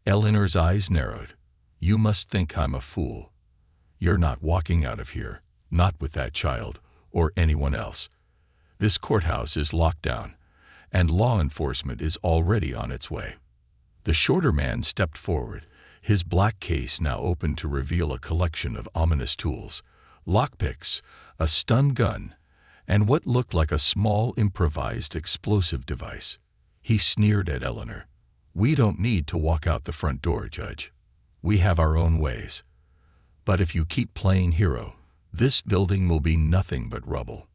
Eleanor's eyes narrowed. "You must think I'm a fool. You're not walking out of here, not with that child or anyone else. This courthouse is locked down, and law enforcement is already on its way." The shorter man stepped forward, his black case now open to reveal a collection of ominous tools, lockpicks, a stun gun, and what looked like a small improvised explosive device. He sneered at Eleanor. "We don't need to walk out the front door, Judge. We have our own ways. But if you keep playing hero, this building will be nothing but rubble."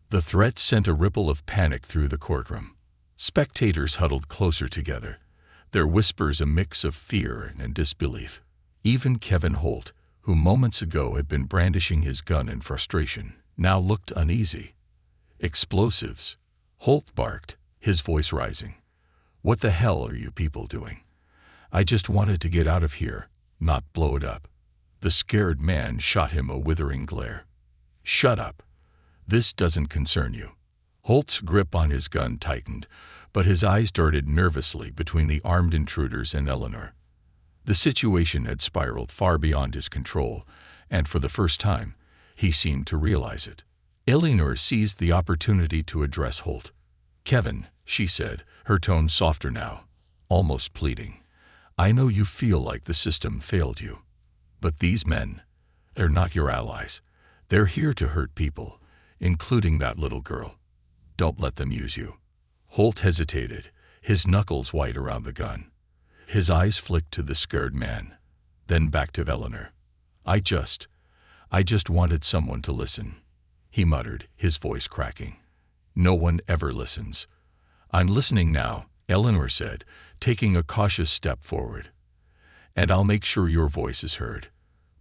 The threat sent a ripple of panic through the courtroom. Spectators huddled closer together, their whispers a mix of fear and disbelief. Even Kevin Holt, who moments ago had been brandishing his gun in frustration, now looked uneasy. "Explosives," Holt barked, his voice rising. "What the hell are you people doing? I just wanted to get out of here, not blow it up." The scared man shot him a withering glare. "Shut up. This doesn't concern you." Holt's grip on his gun tightened, but his eyes darted nervously between the armed intruders and Eleanor. The situation had spiraled far beyond his control, and for the first time, he seemed to realize it. Eleanor seized the opportunity to address Holt. "Kevin," she said, her tone softer now, almost pleading, "I know you feel like the system failed you. But these men, they're not your allies. They're here to hurt people, including that little girl. Don't let them use you." Holt hesitated, his knuckles white around the gun. His eyes flicked to the scared man, then back to Eleanor. I just wanted someone to listen," he muttered, his voice cracking. "No one ever listens." "I'm listening now," Eleanor said, taking a cautious step forward. "And I'll make sure your voice is heard.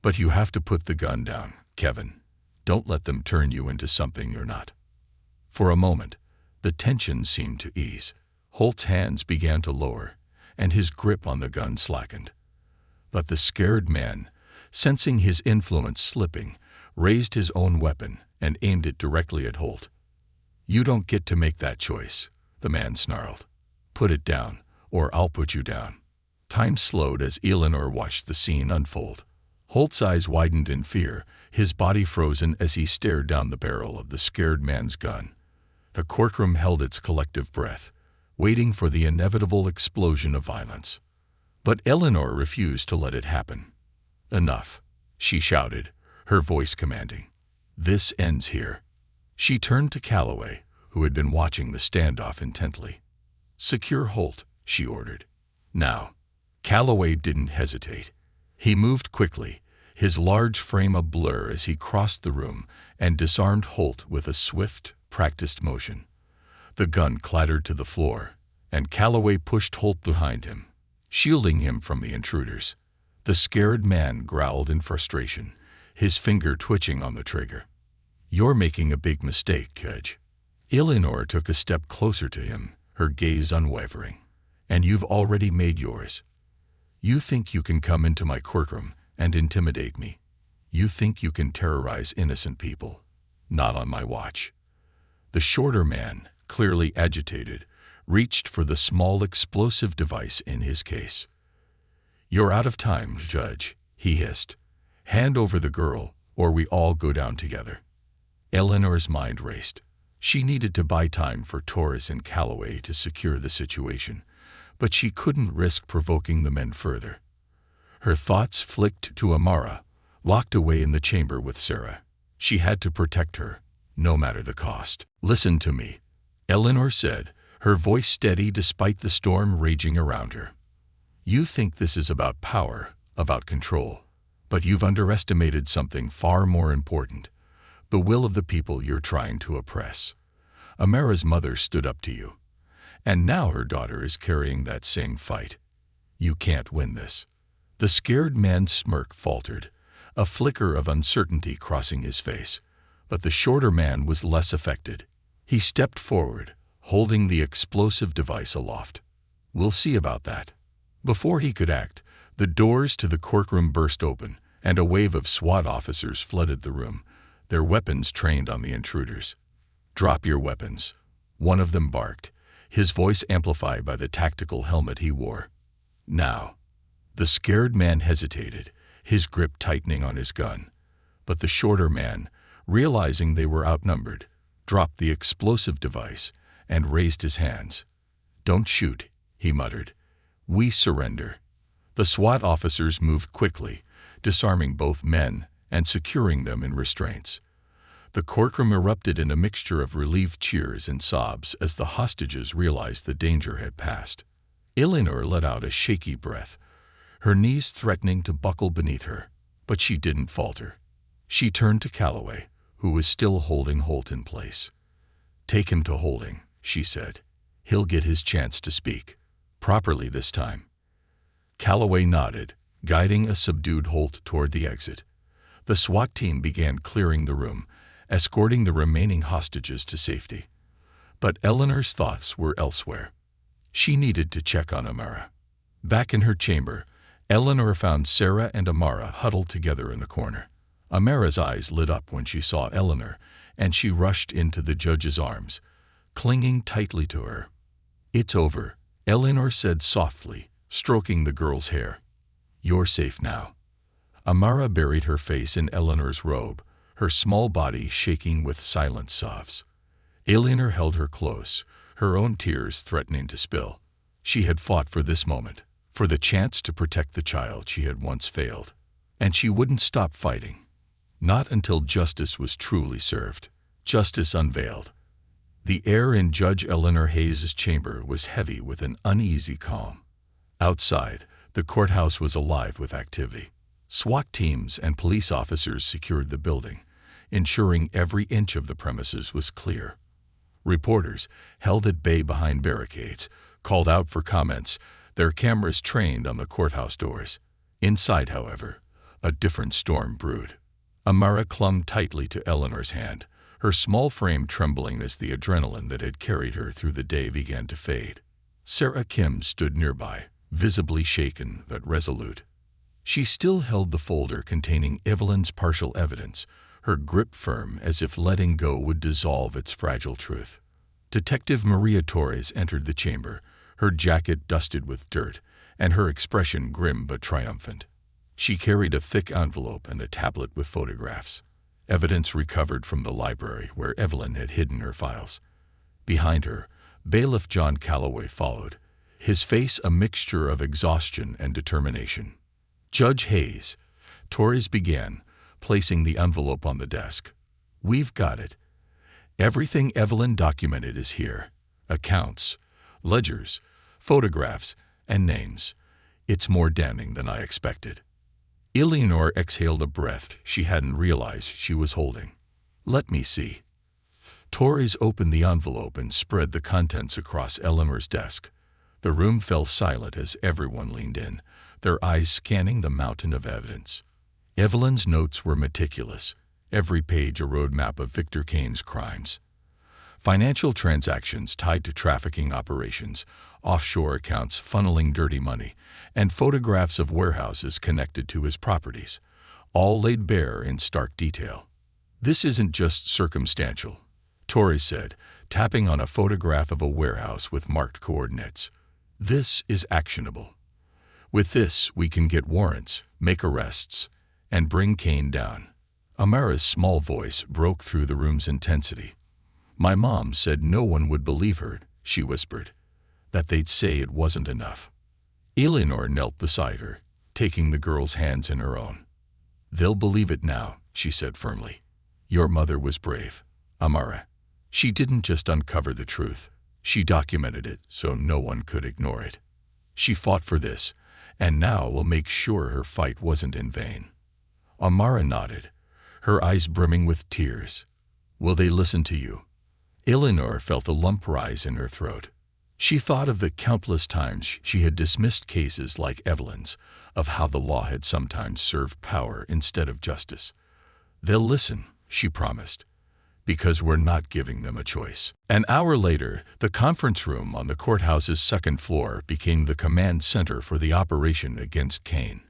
But you have to put the gun down, Kevin. Don't let them turn you into something you're not." For a moment, the tension seemed to ease. Holt's hands began to lower, and his grip on the gun slackened. But the scared man, sensing his influence slipping, raised his own weapon and aimed it directly at Holt. "You don't get to make that choice," the man snarled. "Put it down, or I'll put you down." Time slowed as Eleanor watched the scene unfold. Holt's eyes widened in fear, his body frozen as he stared down the barrel of the scared man's gun. The courtroom held its collective breath, waiting for the inevitable explosion of violence. But Eleanor refused to let it happen. "Enough," she shouted, her voice commanding. "This ends here." She turned to Calloway, who had been watching the standoff intently. "Secure Holt," she ordered. "Now." Calloway didn't hesitate. He moved quickly, his large frame a blur as he crossed the room and disarmed Holt with a swift, practiced motion. The gun clattered to the floor, and Calloway pushed Holt behind him, shielding him from the intruders. The scared man growled in frustration, his finger twitching on the trigger. "You're making a big mistake, Judge." Eleanor took a step closer to him, her gaze unwavering. "And you've already made yours. You think you can come into my courtroom and intimidate me. You think you can terrorize innocent people. Not on my watch." The shorter man, clearly agitated, reached for the small explosive device in his case. "You're out of time, Judge," he hissed. "Hand over the girl, or we all go down together." Eleanor's mind raced. She needed to buy time for Torres and Calloway to secure the situation, but she couldn't risk provoking the men further. Her thoughts flicked to Amara, locked away in the chamber with Sarah. She had to protect her, no matter the cost. "Listen to me," Eleanor said, her voice steady despite the storm raging around her. "You think this is about power, about control, but you've underestimated something far more important, the will of the people you're trying to oppress. Amara's mother stood up to you, and now her daughter is carrying that same fight. You can't win this." The scared man's smirk faltered, a flicker of uncertainty crossing his face, but the shorter man was less affected. He stepped forward, holding the explosive device aloft. "We'll see about that." Before he could act, the doors to the courtroom burst open, and a wave of SWAT officers flooded the room, their weapons trained on the intruders. "Drop your weapons," one of them barked, his voice amplified by the tactical helmet he wore. "Now." The scared man hesitated, his grip tightening on his gun. But the shorter man, realizing they were outnumbered, dropped the explosive device and raised his hands. "Don't shoot," he muttered. "We surrender." The SWAT officers moved quickly, disarming both men and securing them in restraints. The courtroom erupted in a mixture of relieved cheers and sobs as the hostages realized the danger had passed. Eleanor let out a shaky breath, her knees threatening to buckle beneath her, but she didn't falter. She turned to Calloway, who was still holding Holt in place. "Take him to holding," she said. "He'll get his chance to speak. Properly this time." Calloway nodded, guiding a subdued Holt toward the exit. The SWAT team began clearing the room, escorting the remaining hostages to safety. But Eleanor's thoughts were elsewhere. She needed to check on Amara. Back in her chamber, Eleanor found Sarah and Amara huddled together in the corner. Amara's eyes lit up when she saw Eleanor, and she rushed into the judge's arms, clinging tightly to her. "It's over," Eleanor said softly, stroking the girl's hair. "You're safe now." Amara buried her face in Eleanor's robe, her small body shaking with silent sobs. Eleanor held her close, her own tears threatening to spill. She had fought for this moment, for the chance to protect the child she had once failed. And she wouldn't stop fighting. Not until justice was truly served, justice unveiled. The air in Judge Eleanor Hayes' chamber was heavy with an uneasy calm. Outside, the courthouse was alive with activity. SWAT teams and police officers secured the building, ensuring every inch of the premises was clear. Reporters, held at bay behind barricades, called out for comments, their cameras trained on the courthouse doors. Inside, however, a different storm brewed. Amara clung tightly to Eleanor's hand, her small frame trembling as the adrenaline that had carried her through the day began to fade. Sarah Kim stood nearby, visibly shaken but resolute. She still held the folder containing Evelyn's partial evidence, her grip firm as if letting go would dissolve its fragile truth. Detective Maria Torres entered the chamber, her jacket dusted with dirt, and her expression grim but triumphant. She carried a thick envelope and a tablet with photographs, evidence recovered from the library where Evelyn had hidden her files. Behind her, Bailiff John Calloway followed, his face a mixture of exhaustion and determination. "Judge Hayes," Torres began, placing the envelope on the desk. "We've got it. Everything Evelyn documented is here. Accounts, ledgers, photographs, and names. It's more damning than I expected." Eleanor exhaled a breath she hadn't realized she was holding. "Let me see." Torres opened the envelope and spread the contents across Eleanor's desk. The room fell silent as everyone leaned in, their eyes scanning the mountain of evidence. Evelyn's notes were meticulous, every page a roadmap of Victor Kane's crimes. Financial transactions tied to trafficking operations, offshore accounts funneling dirty money, and photographs of warehouses connected to his properties, all laid bare in stark detail. "This isn't just circumstantial," Torres said, tapping on a photograph of a warehouse with marked coordinates. "This is actionable. With this, we can get warrants, make arrests, and bring Kane down." Amara's small voice broke through the room's intensity. "My mom said no one would believe her," she whispered, "that they'd say it wasn't enough." Eleanor knelt beside her, taking the girl's hands in her own. "They'll believe it now," she said firmly. "Your mother was brave, Amara. She didn't just uncover the truth. She documented it so no one could ignore it. She fought for this, and now will make sure her fight wasn't in vain." Amara nodded, her eyes brimming with tears. "Will they listen to you?" Eleanor felt a lump rise in her throat. She thought of the countless times she had dismissed cases like Evelyn's, of how the law had sometimes served power instead of justice. "They'll listen," she promised, "because we're not giving them a choice." An hour later, the conference room on the courthouse's second floor became the command center for the operation against Kane.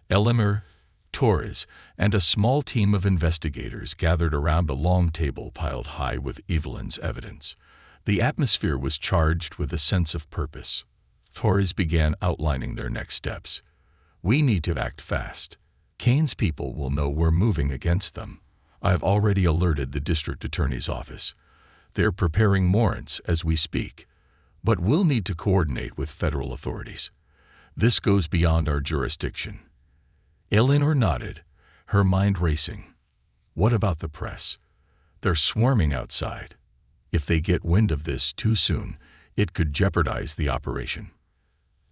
Eleanor, Torres, and a small team of investigators gathered around a long table piled high with Evelyn's evidence. The atmosphere was charged with a sense of purpose. Torres began outlining their next steps. "We need to act fast. Kane's people will know we're moving against them. I've already alerted the district attorney's office. They're preparing warrants as we speak, but we'll need to coordinate with federal authorities. This goes beyond our jurisdiction." Eleanor nodded, her mind racing. "What about the press? They're swarming outside. If they get wind of this too soon, it could jeopardize the operation."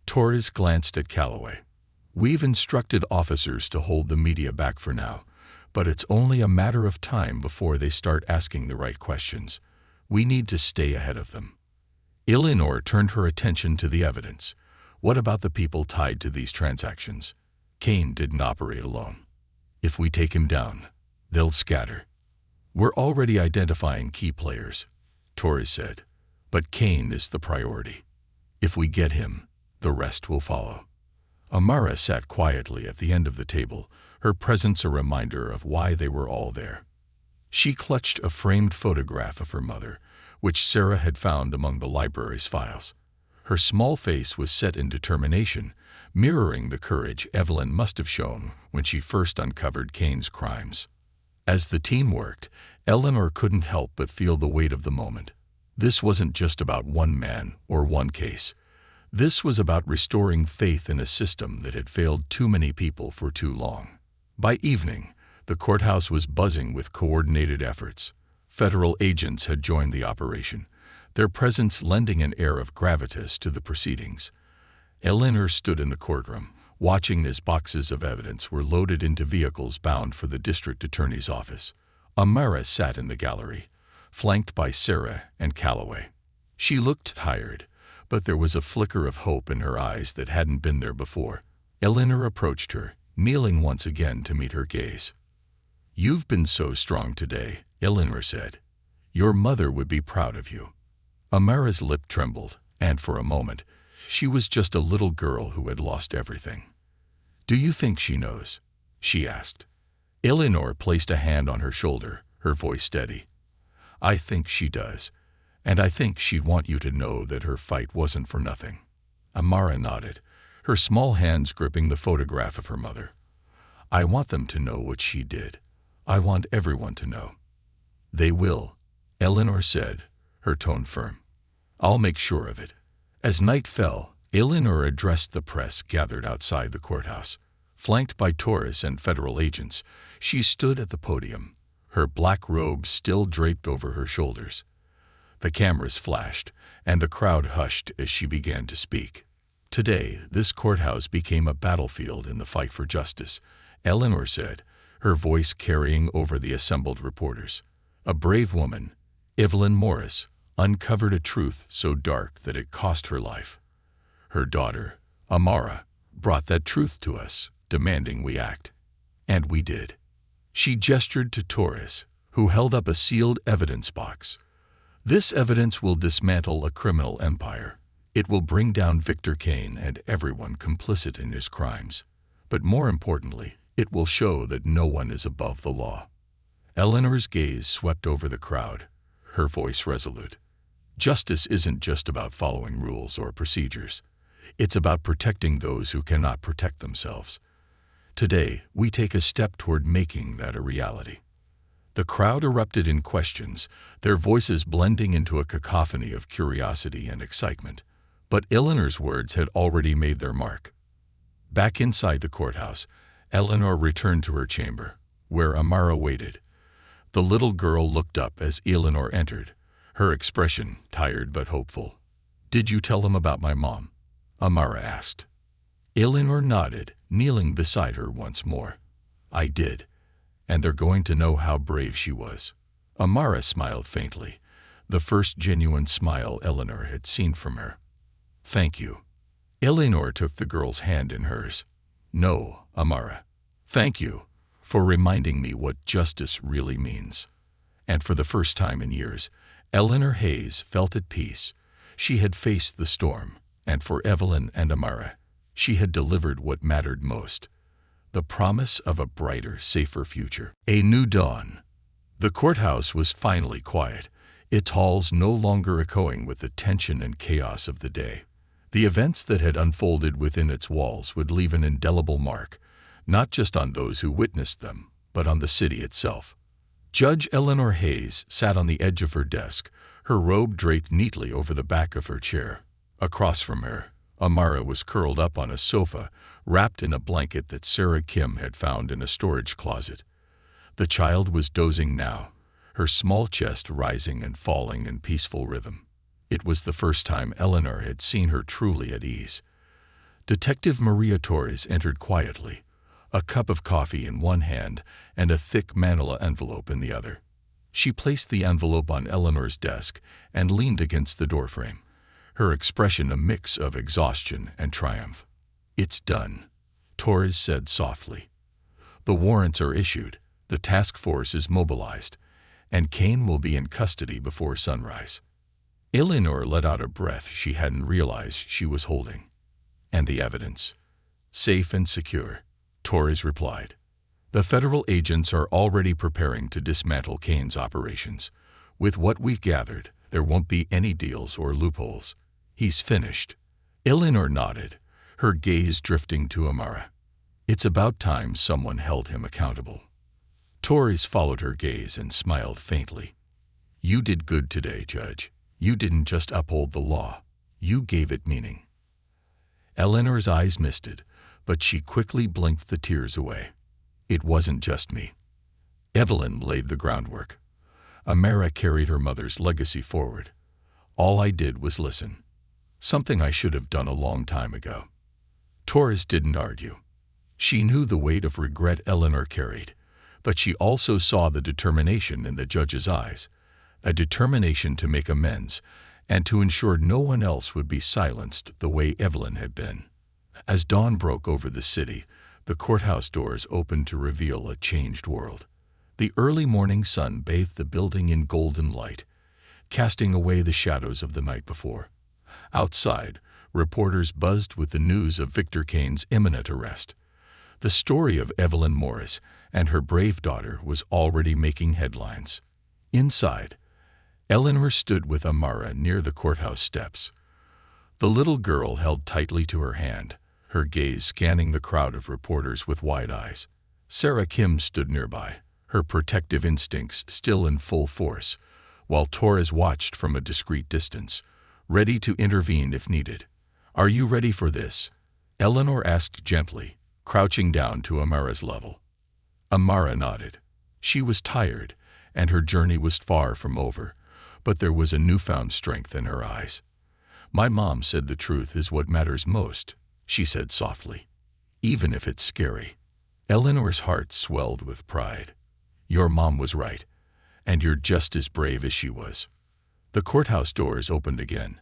Torres glanced at Calloway. "We've instructed officers to hold the media back for now, but it's only a matter of time before they start asking the right questions. We need to stay ahead of them." Eleanor turned her attention to the evidence. "What about the people tied to these transactions? Kane didn't operate alone. If we take him down, they'll scatter. We're already identifying key players, Torres said, but Kane is the priority. If we get him, the rest will follow. Amara sat quietly at the end of the table, her presence a reminder of why they were all there. She clutched a framed photograph of her mother, which Sarah had found among the library's files. Her small face was set in determination, mirroring the courage Evelyn must have shown when she first uncovered Kane's crimes. As the team worked, Eleanor couldn't help but feel the weight of the moment. This wasn't just about one man or one case. This was about restoring faith in a system that had failed too many people for too long. By evening, the courthouse was buzzing with coordinated efforts. Federal agents had joined the operation, their presence lending an air of gravitas to the proceedings. Eleanor stood in the courtroom, watching as boxes of evidence were loaded into vehicles bound for the district attorney's office. Amara sat in the gallery, flanked by Sarah and Calloway. She looked tired, but there was a flicker of hope in her eyes that hadn't been there before. Eleanor approached her, kneeling once again to meet her gaze. "You've been so strong today," Eleanor said. "Your mother would be proud of you." Amara's lip trembled, and for a moment, she was just a little girl who had lost everything. "Do you think she knows?" she asked. Eleanor placed a hand on her shoulder, her voice steady. "I think she does, and I think she'd want you to know that her fight wasn't for nothing." Amara nodded, her small hands gripping the photograph of her mother. "I want them to know what she did. I want everyone to know." "They will," Eleanor said, her tone firm. "I'll make sure of it." As night fell, Eleanor addressed the press gathered outside the courthouse. Flanked by Torres and federal agents, she stood at the podium, her black robe still draped over her shoulders. The cameras flashed, and the crowd hushed as she began to speak. "Today, this courthouse became a battlefield in the fight for justice," Eleanor said, her voice carrying over the assembled reporters. "A brave woman, Evelyn Morris, uncovered a truth so dark that it cost her life. Her daughter, Amara, brought that truth to us, demanding we act. And we did." She gestured to Torres, who held up a sealed evidence box. "This evidence will dismantle a criminal empire. It will bring down Victor Kane and everyone complicit in his crimes. But more importantly, it will show that no one is above the law." Eleanor's gaze swept over the crowd, her voice resolute. "Justice isn't just about following rules or procedures. It's about protecting those who cannot protect themselves. Today, we take a step toward making that a reality." The crowd erupted in questions, their voices blending into a cacophony of curiosity and excitement. But Eleanor's words had already made their mark. Back inside the courthouse, Eleanor returned to her chamber, where Amara waited. The little girl looked up as Eleanor entered, her expression tired but hopeful. "Did you tell them about my mom?" Amara asked. Eleanor nodded, kneeling beside her once more. "I did, and they're going to know how brave she was." Amara smiled faintly, the first genuine smile Eleanor had seen from her. "Thank you." Eleanor took the girl's hand in hers. "No, Amara. Thank you for reminding me what justice really means." And for the first time in years, Eleanor Hayes felt at peace. She had faced the storm, and for Evelyn and Amara, she had delivered what mattered most: the promise of a brighter, safer future. A new dawn. The courthouse was finally quiet, its halls no longer echoing with the tension and chaos of the day. The events that had unfolded within its walls would leave an indelible mark, not just on those who witnessed them, but on the city itself. Judge Eleanor Hayes sat on the edge of her desk, her robe draped neatly over the back of her chair. Across from her, Amara was curled up on a sofa, wrapped in a blanket that Sarah Kim had found in a storage closet. The child was dozing now, her small chest rising and falling in peaceful rhythm. It was the first time Eleanor had seen her truly at ease. Detective Maria Torres entered quietly, a cup of coffee in one hand and a thick manila envelope in the other. She placed the envelope on Eleanor's desk and leaned against the doorframe, her expression a mix of exhaustion and triumph. "It's done," Torres said softly. The warrants are issued, the task force is mobilized, and Kane will be in custody before sunrise. Eleanor let out a breath she hadn't realized she was holding. And the evidence? Safe and secure, Torres replied. The federal agents are already preparing to dismantle Kane's operations. With what we've gathered, there won't be any deals or loopholes. He's finished. Eleanor nodded, her gaze drifting to Amara. It's about time someone held him accountable. Torres followed her gaze and smiled faintly. You did good today, Judge. You didn't just uphold the law. You gave it meaning. Eleanor's eyes misted, but she quickly blinked the tears away. It wasn't just me. Evelyn laid the groundwork. Amara carried her mother's legacy forward. All I did was listen. Something I should have done a long time ago. Torres didn't argue. She knew the weight of regret Eleanor carried, but she also saw the determination in the judge's eyes, a determination to make amends and to ensure no one else would be silenced the way Evelyn had been. As dawn broke over the city, the courthouse doors opened to reveal a changed world. The early morning sun bathed the building in golden light, casting away the shadows of the night before. Outside, reporters buzzed with the news of Victor Kane's imminent arrest. The story of Evelyn Morris and her brave daughter was already making headlines. Inside, Eleanor stood with Amara near the courthouse steps. The little girl held tightly to her hand, her gaze scanning the crowd of reporters with wide eyes. Sarah Kim stood nearby, her protective instincts still in full force, while Torres watched from a discreet distance, ready to intervene if needed. Are you ready for this? Eleanor asked gently, crouching down to Amara's level. Amara nodded. She was tired, and her journey was far from over, but there was a newfound strength in her eyes. My mom said the truth is what matters most, she said softly, even if it's scary. Eleanor's heart swelled with pride. Your mom was right, and you're just as brave as she was. The courthouse doors opened again,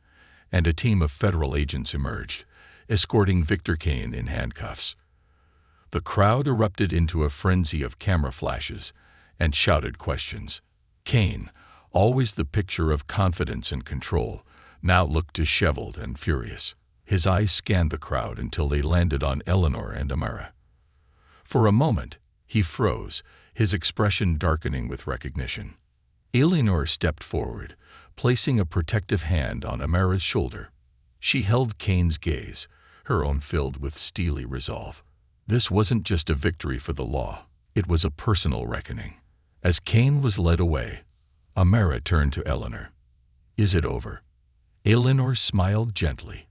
and a team of federal agents emerged, escorting Victor Kane in handcuffs. The crowd erupted into a frenzy of camera flashes and shouted questions. Kane, always the picture of confidence and control, now looked disheveled and furious. His eyes scanned the crowd until they landed on Eleanor and Amara. For a moment, he froze, his expression darkening with recognition. Eleanor stepped forward, placing a protective hand on Amara's shoulder. She held Kane's gaze, her own filled with steely resolve. This wasn't just a victory for the law, it was a personal reckoning. As Kane was led away, Amara turned to Eleanor. Is it over? Eleanor smiled gently.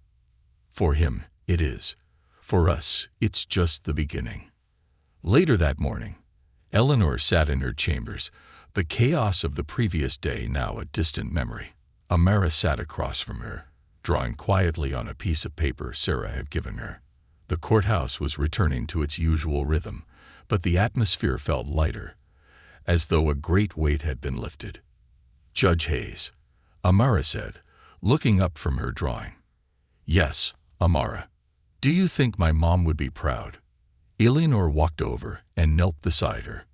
For him, it is. For us, it's just the beginning. Later that morning, Eleanor sat in her chambers, the chaos of the previous day now a distant memory. Amara sat across from her, drawing quietly on a piece of paper Sarah had given her. The courthouse was returning to its usual rhythm, but the atmosphere felt lighter, as though a great weight had been lifted. Judge Hayes, Amara said, looking up from her drawing. Yes, Amara. Do you think my mom would be proud? Eleanor walked over and knelt beside her.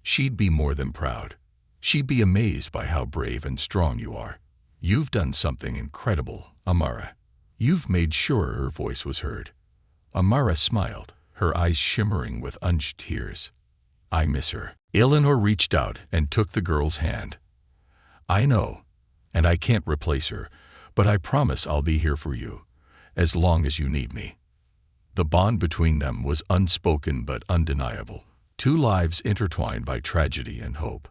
She'd be more than proud. She'd be amazed by how brave and strong you are. You've done something incredible, Amara. You've made sure her voice was heard. Amara smiled, her eyes shimmering with unshed tears. I miss her. Eleanor reached out and took the girl's hand. I know, and I can't replace her, but I promise I'll be here for you, as long as you need me. The bond between them was unspoken but undeniable, two lives intertwined by tragedy and hope.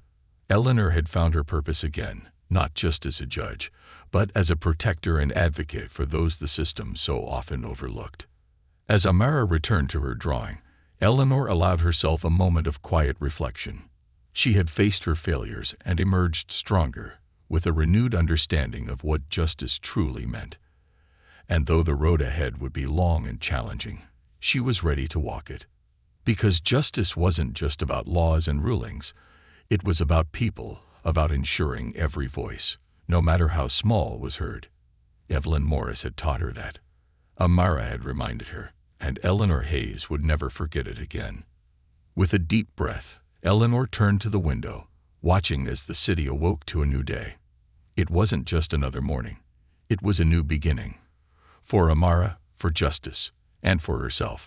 Eleanor had found her purpose again, not just as a judge, but as a protector and advocate for those the system so often overlooked. As Amara returned to her drawing, Eleanor allowed herself a moment of quiet reflection. She had faced her failures and emerged stronger, with a renewed understanding of what justice truly meant. And though the road ahead would be long and challenging, she was ready to walk it. Because justice wasn't just about laws and rulings, it was about people, about ensuring every voice, no matter how small, was heard. Evelyn Morris had taught her that. Amara had reminded her. and Eleanor Hayes would never forget it again. With a deep breath, Eleanor turned to the window, watching as the city awoke to a new day. It wasn't just another morning. It was a new beginning. For Amara, for justice, and for herself.